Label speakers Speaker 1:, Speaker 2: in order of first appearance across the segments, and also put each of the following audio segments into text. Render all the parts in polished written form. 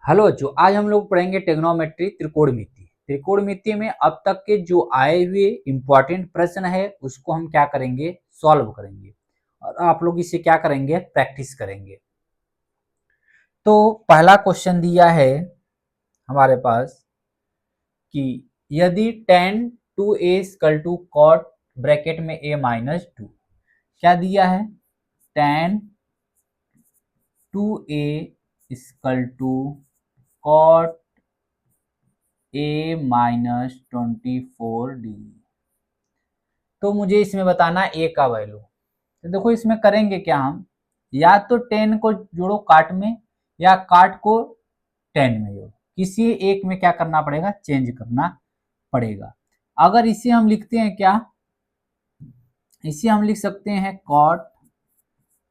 Speaker 1: Hello जो आज हम लोग पढ़ेंगे ट्रिग्नोमेट्री त्रिकोणमिति। त्रिकोणमिति में अब तक के जो आए हुए इम्पोर्टेंट प्रश्न है उसको हम क्या करेंगे, सॉल्व करेंगे और आप लोग इसे क्या करेंगे, प्रैक्टिस करेंगे। तो पहला क्वेश्चन दिया है हमारे पास कि यदि tan 2a = cot ब्रैकेट में a - 2, क्या दिया है, tan 2a = cot a - 24 degree. तो मुझे इसमें बताना a का वैल्यू। तो देखो इसमें करेंगे क्या, हम या तो tan को जोड़ो काट में या काट को tan में जोड़ो, किसी एक में क्या करना पड़ेगा, चेंज करना पड़ेगा। अगर इसे हम लिखते हैं क्या, इसे हम लिख सकते हैं cot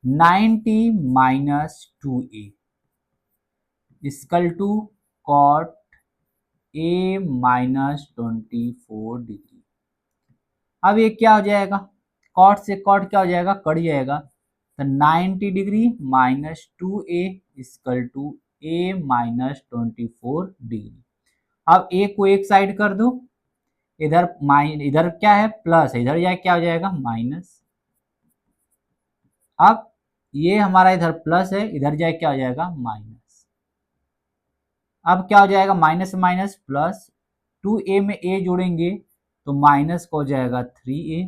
Speaker 1: 90 - 2a = cot a - 24 degree. अब ये क्या हो जाएगा, कॉट से कॉट क्या हो जाएगा, कट जाएगा। तो 90 degree minus 2a = a - 24 degree. अब a को एक साइड कर दो, इधर क्या है प्लस है, इधर जाए क्या हो जाएगा माइनस। अब ये हमारा इधर प्लस है, इधर जाए क्या हो जाएगा माइनस। अब क्या हो जाएगा, माइनस माइनस प्लस, 2a में a जोड़ेंगे तो माइनस को हो जाएगा 3a,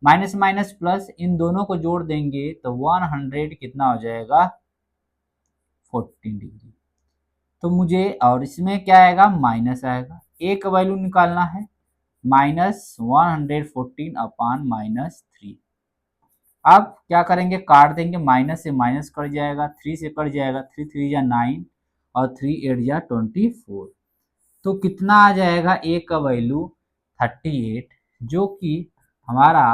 Speaker 1: माइनस माइनस प्लस, इन दोनों को जोड़ देंगे तो 100 कितना हो जाएगा 14 डिग्री। तो मुझे, और इसमें क्या आएगा, माइनस आएगा, a का वैल्यू निकालना है, -114 अपान -3। अब क्या करेंगे, काट देंगे, माइनस से माइनस कट जाएगा, 3 से कट जाएगा, 3 3 या 9 और 3 8 या 24। तो कितना आ जाएगा, a का वैल्यू 38, जो कि हमारा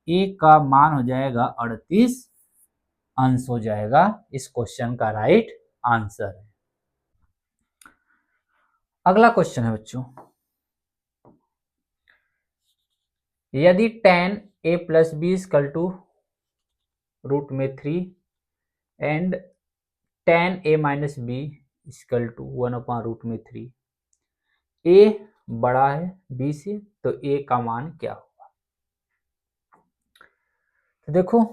Speaker 1: a का मान हो जाएगा 38 अंश हो जाएगा। इस क्वेश्चन का राइट आंसर है। अगला क्वेश्चन है बच्चों, यदि tan a + b = √3 and tan a - b = 1/√3, a बड़ा है b से, तो a का मान क्या होगा। तो देखो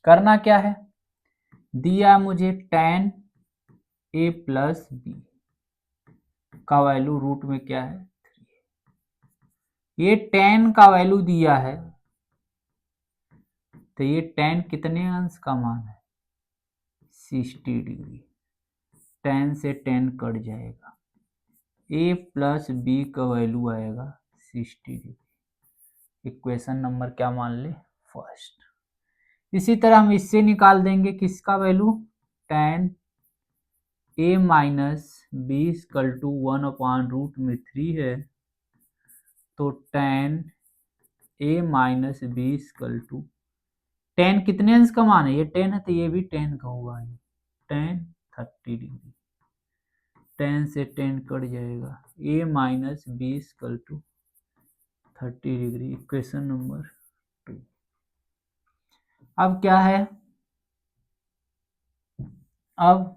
Speaker 1: करना क्या है, दिया मुझे tan a + b का वैल्यू रूट में क्या है 3, ये tan का वैल्यू दिया है, तो ये tan कितने अंश का मान है 60 डिग्री, tan से tan कट जाएगा, a + b का वैल्यू आएगा 60 डिग्री। इक्वेशन नंबर क्या मान ले, फर्स्ट। इसी तरह हम इससे निकाल देंगे किसका वैल्यू, tan a - b = 1/√3 है, तो tan a - b = tan कितने अंश का मान है, ये tan है तो ये भी tan का होगा, tan 30 डिग्री, tan से tan कट जाएगा, a - b = 30 degree. Equation number 2। अब क्या है, अब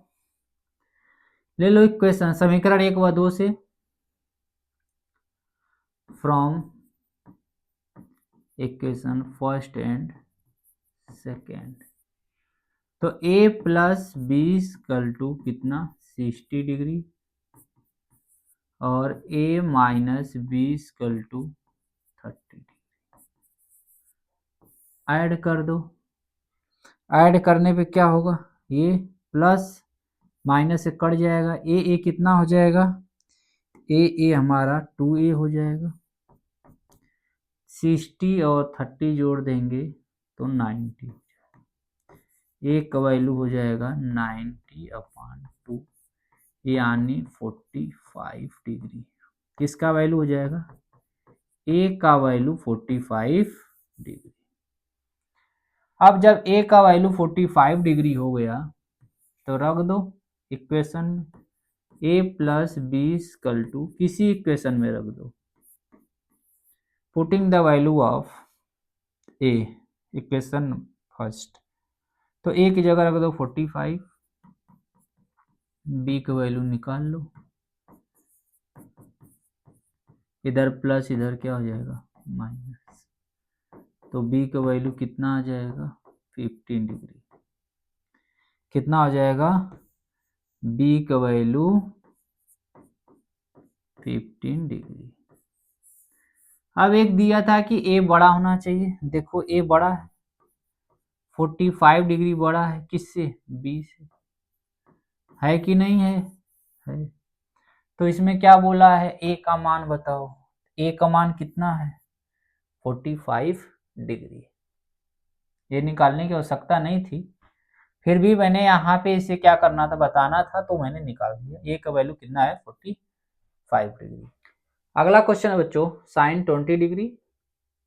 Speaker 1: ले लो इक्वेशन, समीकरण 1 व 2 से, from equation first and second. तो a + b = कितना 60 डिग्री और a - b = 30 डिग्री। ऐड कर दो, ऐड करने पे क्या होगा, ये प्लस माइनस से कट जाएगा, ए कितना हो जाएगा, ए हमारा 2a हो जाएगा, 60 और 30 जोड़ देंगे तो 90, ए का वैल्यू हो जाएगा 90/2 यानी 45 डिग्री। किसका वैल्यू हो जाएगा, ए का वैल्यू 45 डिग्री। अब जब a का वैल्यू 45 डिग्री हो गया तो रख दो इक्वेशन में, a + b = किसी इक्वेशन में रख दो, putting the value of a, equation first. तो a की जगह रख दो 45 बी का वैल्यू निकाल लो, इधर प्लस इधर क्या हो जाएगा माइनस, तो बी का वैल्यू कितना आ जाएगा 15 डिग्री। कितना हो जाएगा बी का वैल्यू 15 डिग्री। अब एक दिया था कि ए बड़ा होना चाहिए, देखो ए बड़ा है 45 डिग्री बड़ा है किससे बी से, है कि नहीं है। तो इसमें क्या बोला है ए का मान बताओ, ए का मान कितना है 45 डिग्री। ये निकालने की आवश्यकता नहीं थी, फिर भी मैंने यहाँ पे इसे क्या करना था बताना था, तो मैंने निकाल दिया। ए का वैल्यू कितना है 45 डिग्री। अगला क्वेश्चन है बच्चों, sine 20 degree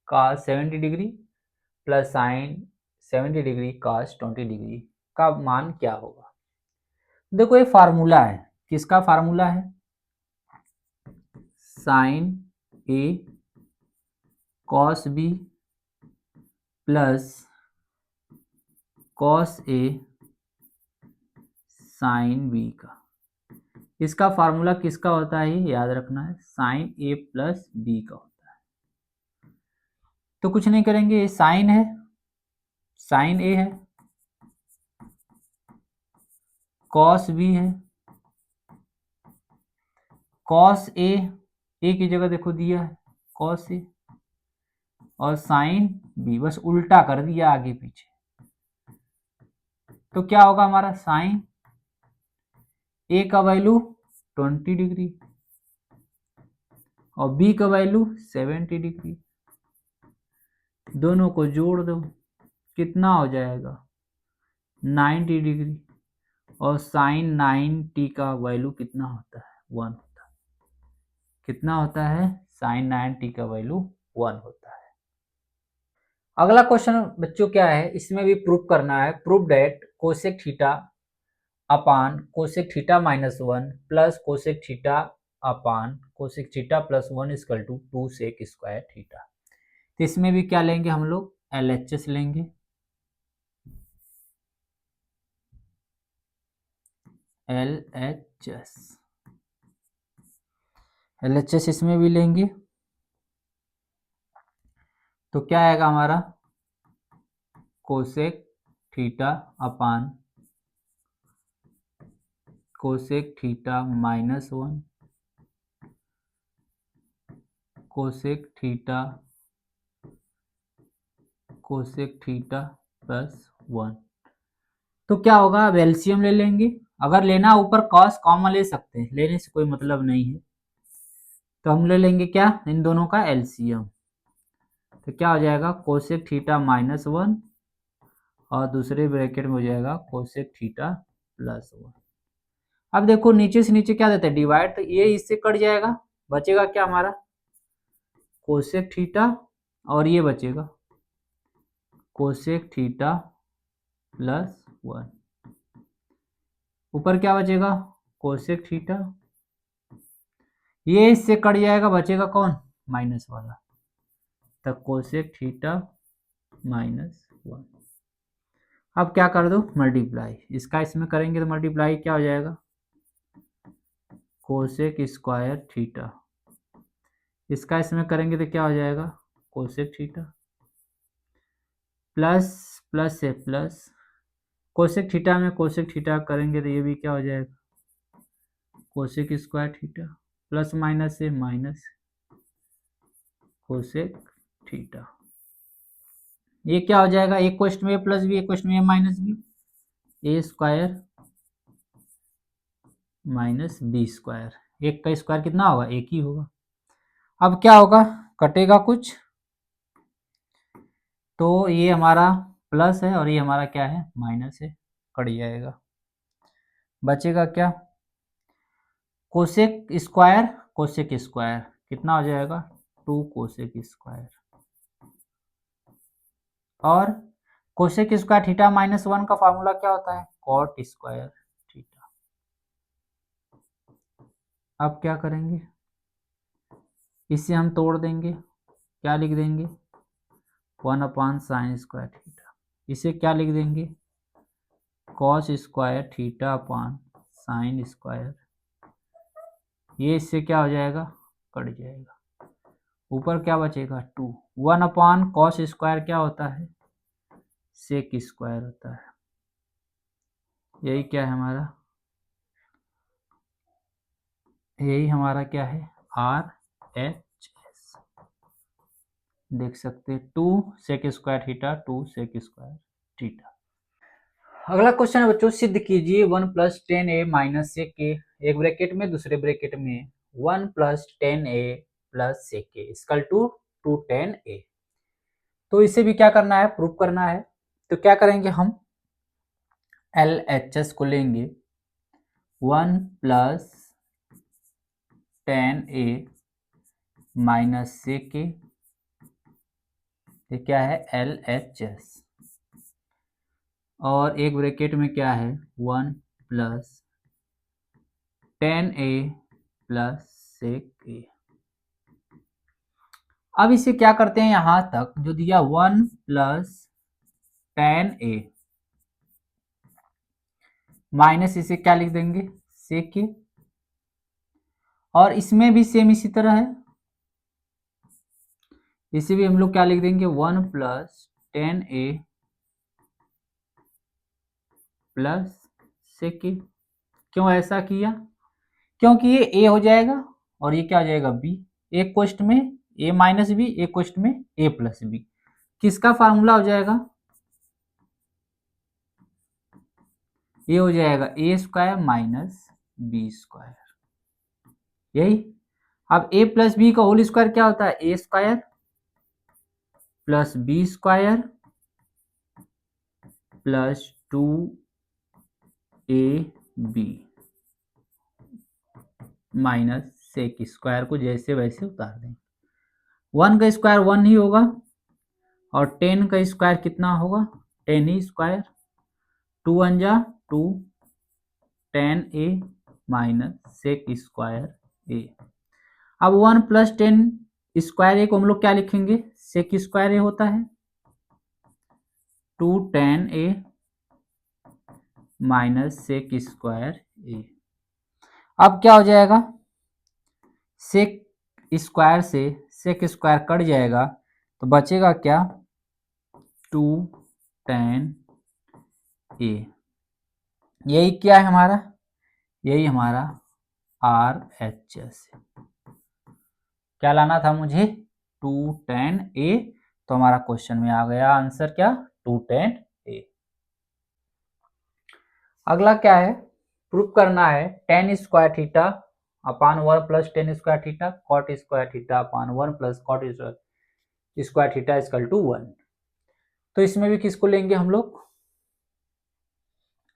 Speaker 1: cos 70 degree plus sine 70 degree cos 20 degree का मान क्या होगा। देखो ये फार्मूला है, किसका फार्मूला है, साइन ए कॉस बी प्लस कॉस ए साइन बी का। इसका फार्मूला किसका होता है ये याद रखना है, साइन ए प्लस बी का होता है। तो कुछ नहीं करेंगे, ये साइन है, साइन ए है, कॉस बी है, कॉस ए की जगह देखो दिया है कॉस ए, और साइन बी बस उल्टा कर दिया आगे पीछे। तो क्या होगा हमारा साइन ए का वैल्यू 20 डिग्री और बी का वैल्यू 70 डिग्री, दोनों को जोड़ दो कितना हो जाएगा 90 डिग्री, और साइन 90 का वैल्यू कितना होता है 1 होता है। कितना होता है साइन 90 का वैल्यू 1 होता है। अगला क्वेश्चन बच्चों क्या है, इसमें भी प्रूफ करना है, proof that cosec theta upon cosec theta minus 1 plus cosec theta upon cosec theta plus 1 equal to 2 sec square theta. तो इसमें भी क्या लेंगे हम लोग LHS लेंगे, LHS इसमें भी लेंगे। तो क्या आएगा हमारा cosec theta upon cosec theta minus 1 cosec theta plus 1। तो क्या होगा अब एलसीएम ले लेंगे, अगर लेना ऊपर कॉस कॉमन ले सकते हैं, लेने से कोई मतलब नहीं है। तो हम ले लेंगे क्या इन दोनों का एलसीएम, तो क्या हो जाएगा कोसेक थीटा माइनस 1 और दूसरे ब्रैकेट में हो जाएगा कोसेक थीटा प्लस 1। अब देखो नीचे से नीचे क्या देता है डिवाइड, तो ये इससे कट जाएगा, बचेगा क्या हमारा कोसेक थीटा और ये बचेगा कोसेक थीटा प्लस 1। ऊपर क्या बचेगा कोसेक थीटा, ये इससे कट जाएगा, बचेगा कौन माइनस वाला, तब कोसेक थीटा माइनस 1। अब क्या कर दो मल्टीप्लाई, इसका इसमें करेंगे तो मल्टीप्लाई क्या हो जाएगा कोसेक स्क्वायर थीटा, इसका इसमें करेंगे तो क्या हो जाएगा कोसेक थीटा प्लस प्लस से प्लस, कोसेक थीटा में कोसेक थीटा करेंगे तो ये भी क्या हो जाएगा cosec square theta, plus minus से माइनस कोसेक थीटा। ये क्या हो जाएगा एक क्वेश्चन में प्लस बी एक क्वेश्चन में माइनस बी, ए स्क्वायर माइनस बी स्क्वायर, एक का स्क्वायर कितना होगा एक ही होगा। अब क्या होगा कटेगा कुछ, तो ये हमारा प्लस है और ये हमारा क्या है माइनस है, कट जाएगा, बचेगा क्या कोसेक स्क्वायर कितना हो जाएगा 2 कोसेक स्क्वायर, और कोसेक स्क्वायर थीटा माइनस 1 का फार्मूला क्या होता है कॉट स्क्वायर थीटा। अब क्या करेंगे इसे हम तोड़ देंगे, क्या लिख देंगे 1 अपान साइन स्क्वायर थीटा, इसे क्या लिख देंगे कॉस स्क्वायर थीटा अपान साइन स्क्वायर, ये इससे क्या हो जाएगा, कट जाएगा, ऊपर क्या बचेगा 2। 1/cos स्क्वायर क्या होता है, सेक स्क्वायर होता है। यही क्या है हमारा, यही हमारा क्या है, RHS। देख सकते हैं 2 sec square theta, 2 sec square theta. अगला क्वेश्चन है बच्चों, सिद्ध कीजिए 1 + 10a - sec a, एक ब्रैकेट में दूसरे ब्रैकेट में 1 + 10a + sec a equal to 210a। तो इसे भी क्या करना है, प्रूफ करना है। तो क्या करेंगे हम, LHS को लेंगे, 1 + 10a - sec a, ये क्या है LHS, और एक ब्रैकेट में क्या है 1 + 10a + sec a। अब इसे क्या करते हैं, यहां तक जो दिया 1 + 10a माइनस इसे क्या लिख देंगे sec a, और इसमें भी सेम इसी तरह है, इसे भी हम लोग क्या लिख देंगे 1 + 10a + sec a। क्यों ऐसा किया, क्योंकि ये a हो जाएगा और ये क्या हो जाएगा b, एक क्वेश्चन में a - b, एक क्वेश्चन में a + b, किसका फार्मूला हो जाएगा, ये हो जाएगा a² - b², यही। अब a + b का होल स्क्वायर क्या होता है, a² + b² + 2ab minus sec square को जैसे वैसे उतार दें। 1 का स्क्वायर 1 ही होगा और 10 का स्क्वायर कितना होगा 10 ही स्क्वायर, 2 1 जा 2, 10a minus sec square a। अब 1 + 10 स्क्वायर a को हम लोग क्या लिखेंगे, सेक स्क्वायर a होता है, 210a minus sec square a। अब क्या हो जाएगा, सेक स्क्वायर से सेक स्क्वायर कट जाएगा तो बचेगा क्या 210a। यही क्या है हमारा, यही हमारा RHS है। क्या लाना था मुझे 210a, तो हमारा क्वेश्चन में आ गया आंसर क्या 210a। अगला क्या है, प्रूफ करना है tan square theta upon 1 + tan square theta cot square theta upon 1 + cot square theta equal to 1। तो इसमें भी किसको लेंगे हम लोग,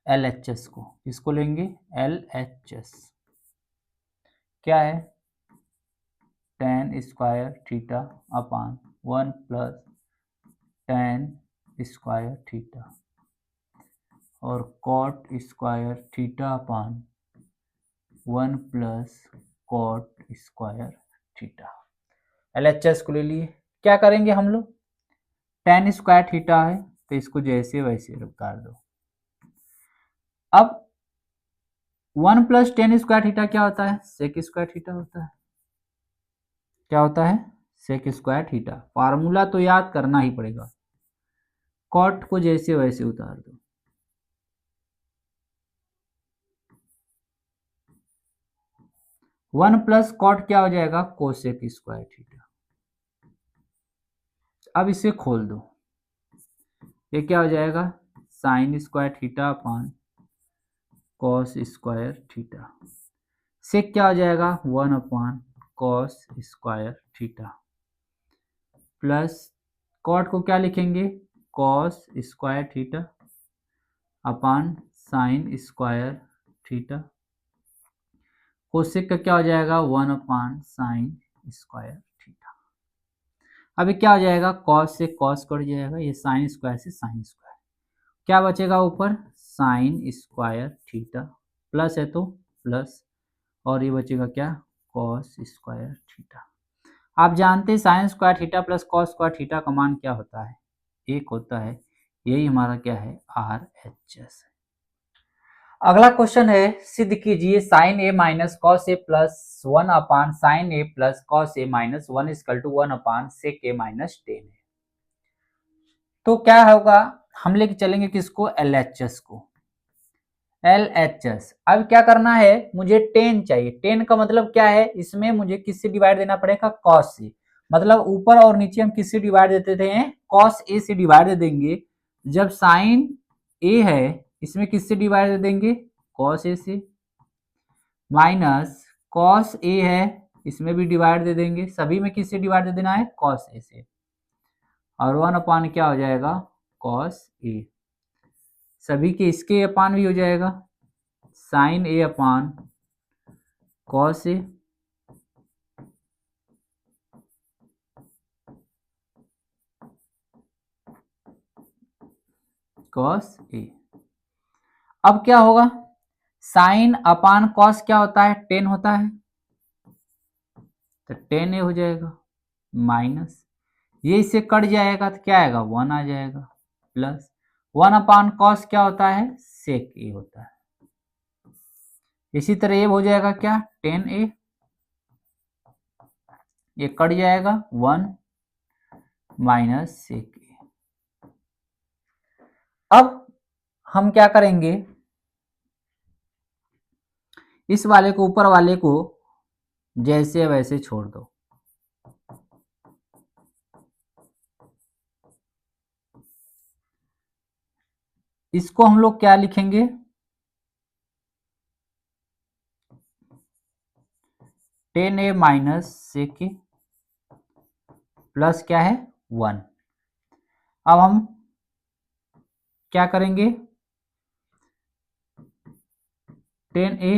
Speaker 1: LHS को, किसको लेंगे LHS, क्या है tan square theta upon 1 + tan square theta और cot square theta upon 1 + cot square theta. LHS को ले लिए, क्या करेंगे हम लोग, tan स्क्वायर थीटा है तो इसको जैसे वैसे उतार दो। अब 1 + tan स्क्वायर थीटा क्या होता है, सेक स्क्वायर थीटा होता है, क्या होता है सेक स्क्वायर थीटा। फार्मूला तो याद करना ही पड़ेगा, कॉट को जैसे वैसे उतार दो। वन प्लस कॉट क्या हो जाएगा कोसेक स्क्वायर थीटा। अब इसे खोल दो, ये क्या हो जाएगा sine square theta upon cos square theta. Sec क्या हो जाएगा 1/cos square theta plus cot को क्या लिखेंगे कॉस स्क्वायर थीटा अपान साइन स्क्वायर थीटा। कोसेक का क्या हो जाएगा 1/sin स्क्वायर थीटा। अभी क्या हो जाएगा कॉस से कॉस कट जाएगा, ये साइन स्क्वायर से साइन स्क्वायर, क्या बचेगा ऊपर साइन स्क्वायर थीटा, प्लस है तो प्लस, और ये बचेगा क्या कॉस स्क्वायर थीटा। आप जानते हैं sign square theta plus cos square theta का मान क्या होता है, एक होता है। यही हमारा क्या है RHS है। अगला क्वेश्चन है, सिद्ध कीजिए sine A minus cos A plus 1 upon sine A plus cos A minus 1 equal to 1 upon sec A minus 10 है। तो क्या होगा, हम लेके चलेंगे किसको, LHS को। LHS अब क्या करना है, मुझे 10 चाहिए। 10 का मतलब क्या है, इसमें मुझे किससे डिवाइड देना पड़ेगा, कॉस से। मतलब ऊपर और नीचे हम किससे डिवाइड देते थे, कॉस ए से डिवाइड दे देंगे। जब साइन ए है इसमें किससे डिवाइड दे देंगे, कॉस ए से। माइनस कॉस ए है इसमें भी डिवाइड दे देंगे, सभी में किससे डिवाइड दे देना है, कॉस ए से। और 1 अपान क्या हो जाएगा, कॉस ए। सभी के इसके अपान भी हो जाएगा, sign A upon cos A. Cos A. अब क्या होगा, साइन अपान कॉस क्या होता है, 10 होता है, तो 10 ए हो जाएगा। माइनस ये इससे कट जाएगा तो क्या आएगा, 1 आ जाएगा। प्लस 1 अपान कॉस क्या होता है, सेक ए होता है। इसी तरह ये हो जाएगा क्या, 10 ए, ये कट जाएगा 1 माइनस सेक ए। अब हम क्या करेंगे, इस वाले को ऊपर वाले को जैसे वैसे छोड़ दो। इसको हम लोग क्या लिखेंगे, 10 ए माइनस सेक ए प्लस क्या है 1। अब हम क्या करेंगे, 10 ए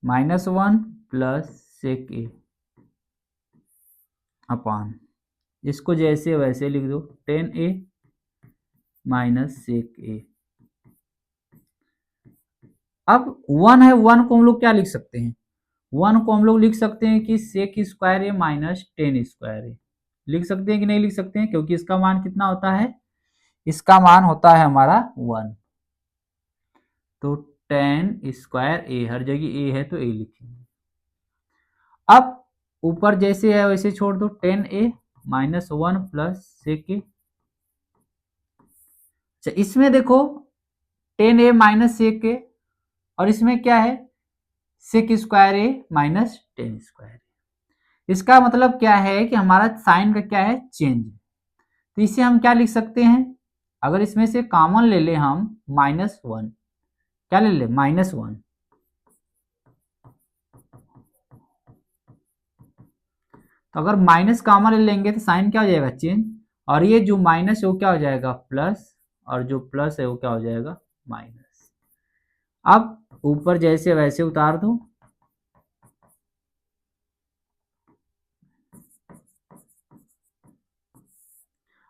Speaker 1: माइनस 1 प्लस सेक ए अपान, इसको जैसे वैसे लिख दो, 10 ए माइनस सेक ए। अब 1 है, 1 को हम लोग क्या लिख सकते हैं, 1 को हम लोग लिख सकते हैं कि सेक स्क्वायर ए माइनस 10 स्क्वायर ए। लिख सकते हैं कि नहीं लिख सकते हैं, क्योंकि इसका मान कितना होता है, इसका मान होता है हमारा 1। तो 10 स्क्वायर ए, हर जगह ए है तो ए लिखेंगे। अब ऊपर जैसे है वैसे छोड़ दो, 10 ए माइनस 1 प्लस सेक ए। अच्छा इसमें देखो 10 ए माइनस सेक ए, और इसमें क्या है, सेक स्क्वायर ए माइनस 10 स्क्वायर ए। इसका मतलब क्या है कि हमारा साइन का क्या है, चेंज। तो इसे हम क्या लिख सकते हैं, अगर इसमें से कॉमन ले ले हम -1, क्या ले ले, -1। तो अगर माइनस कॉमन ले लेंगे तो साइन क्या हो जाएगा, चेंज। और ये जो माइनस है वो क्या हो जाएगा, प्लस। और जो प्लस है वो क्या हो जाएगा, माइनस। अब ऊपर जैसे वैसे उतार दो।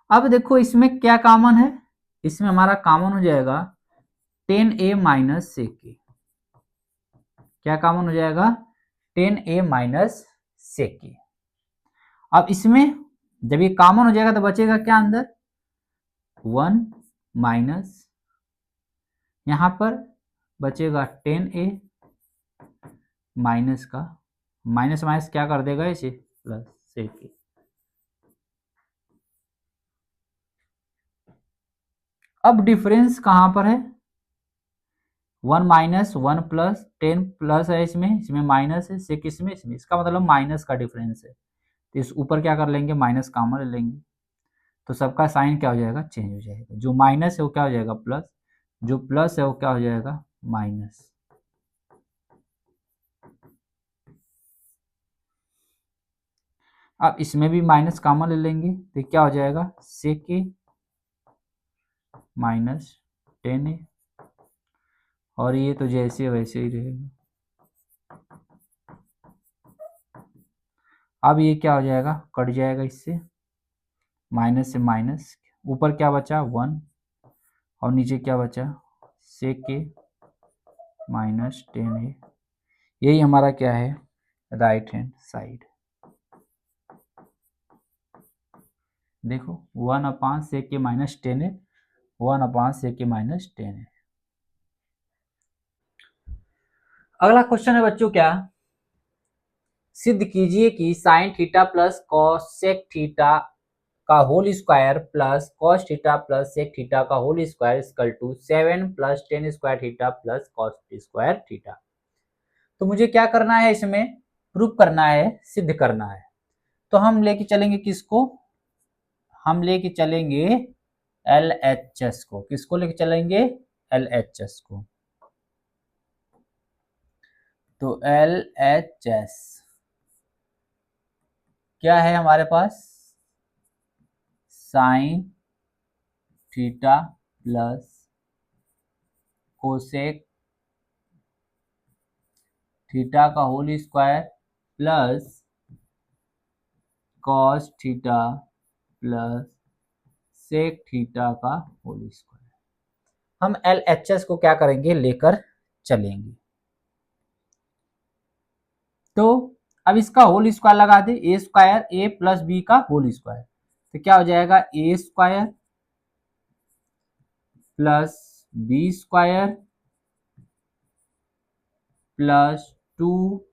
Speaker 1: अब देखो इसमें क्या कॉमन है, इसमें हमारा कॉमन हो जाएगा 10 ए माइनस सेक ए। क्या कॉमन हो जाएगा, 10 ए माइनस सेक ए। अब इसमें जब ये कॉमन हो जाएगा तो बचेगा क्या अंदर, 1 माइनस, यहां पर बचेगा 10 ए माइनस का, माइनस माइनस क्या कर देगा इसे, प्लस सेक ए। अब डिफरेंस कहां पर है, 1 माइनस 1 प्लस 10 प्लस है, इसमें माइनस है, सेक इसमें, इसका मतलब माइनस का डिफरेंस है। तो इस ऊपर क्या कर लेंगे, माइनस कॉमन ले लेंगे, तो सबका साइन क्या हो जाएगा, चेंज हो जाएगा। जो माइनस है वो क्या हो जाएगा, प्लस। जो प्लस है वो क्या हो जाएगा, माइनस। अब इसमें भी माइनस कॉमन ले लेंगे तो क्या हो जाएगा, सेक ए माइनस 10 ए। और ये तो जैसे वैसे ही रहेगा। अब ये क्या हो जाएगा, कट जाएगा इससे, माइनस से माइनस, ऊपर क्या बचा 1, और नीचे क्या बचा, सेक ए माइनस 10 ए। यही हमारा क्या है, राइट हैंड साइड। देखो 1 अपान सेक ए माइनस 10 है, 1 अपान सेक ए माइनस 10 है। अगला क्वेश्चन है बच्चों, क्या सिद्ध कीजिए कि sine theta plus cosec theta का whole square plus cos theta plus sec theta का whole square equal to 7 plus tan square theta plus cos square theta. तो मुझे क्या करना है, इसमें प्रूफ करना है, सिद्ध करना है। तो हम लेके चलेंगे किसको, हम लेके चलेंगे LHS को। किसको लेके चलेंगे, LHS को। तो LHS क्या है हमारे पास, sine theta plus cosec theta का whole square plus cos theta plus sec theta का होल स्क्वायर। हम LHS को क्या करेंगे, लेकर चलेंगे। तो अब इसका होल स्क्वायर लगा दे, A square A plus B का होल स्क्वायर। तो क्या हो जाएगा, A square plus B square plus 2ab।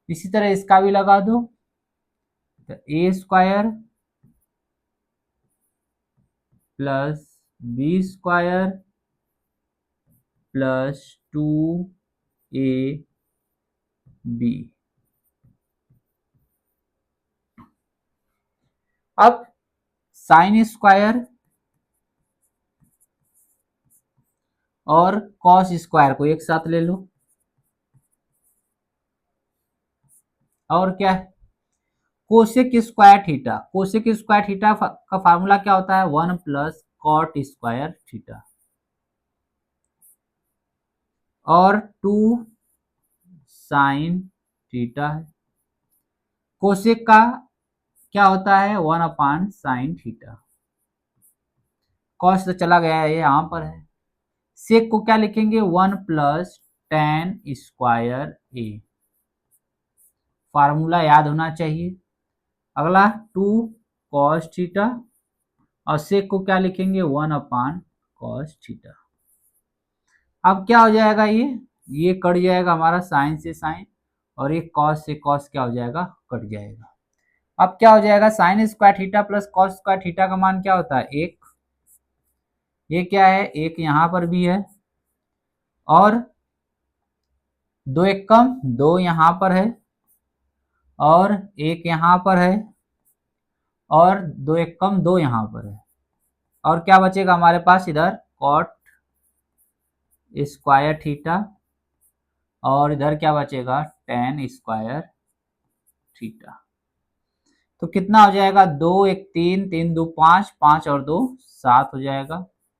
Speaker 1: इसी तरह इसका भी लगा दो, तो A square plus B square plus 2ab। अब साइन स्क्वायर और कॉस स्क्वायर को एक साथ ले लो, और क्या है, cosec square theta. Cosec square theta का फार्मूला क्या होता है, 1 प्लस कॉट स्क्वायर थीटा, और 2 साइन थीटा है। कोसेक का क्या होता है, 1 अपान साइन थीटा। कॉस तो चला गया है, ये यहां पर है। सेक को क्या लिखेंगे, 1 प्लस टेन स्क्वायर ए। फार्मूला याद होना चाहिए। अगला 2 कॉस थीटा, और सेक को क्या लिखेंगे, 1 अपान कॉस थीटा। अब क्या हो जाएगा, ये कट जाएगा हमारा साइन से साइन, और ये कॉस से कॉस क्या हो जाएगा, कट जाएगा। अब क्या हो जाएगा, sine square theta plus cos square theta का मान क्या होता है, 1। ये क्या है, 1 यहां पर भी है, और 2 एक कम 2 यहां पर है, और 1 यहां पर है, और 2 एक कम 2 यहां पर है। और क्या बचेगा हमारे पास इधर, कॉट स्क्वायर थीटा, और इधर क्या बचेगा, टेन स्क्वायर थीटा। तो कितना हो जाएगा, 2 1 3 3 2 5 5 और 2 7 हो जाएगा,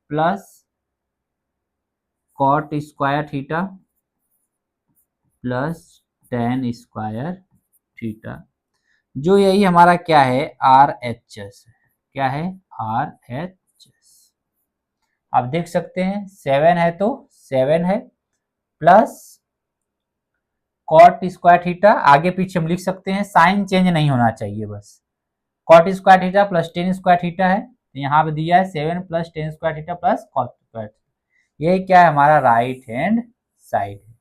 Speaker 1: plus cot square theta plus tan square theta, जो यही हमारा क्या है, RHS है। क्या है, RHS। आप देख सकते हैं 7 है तो 7 है, प्लस कॉट स्क्वायर थीटा, आगे पीछे हम लिख सकते हैं, साइन चेंज नहीं होना चाहिए बस। Cot square theta plus tan square theta है, तो यहाँ पे दिया है 7 plus tan square theta plus cot square. यही क्या है, हमारा राइट हैंड साइड है।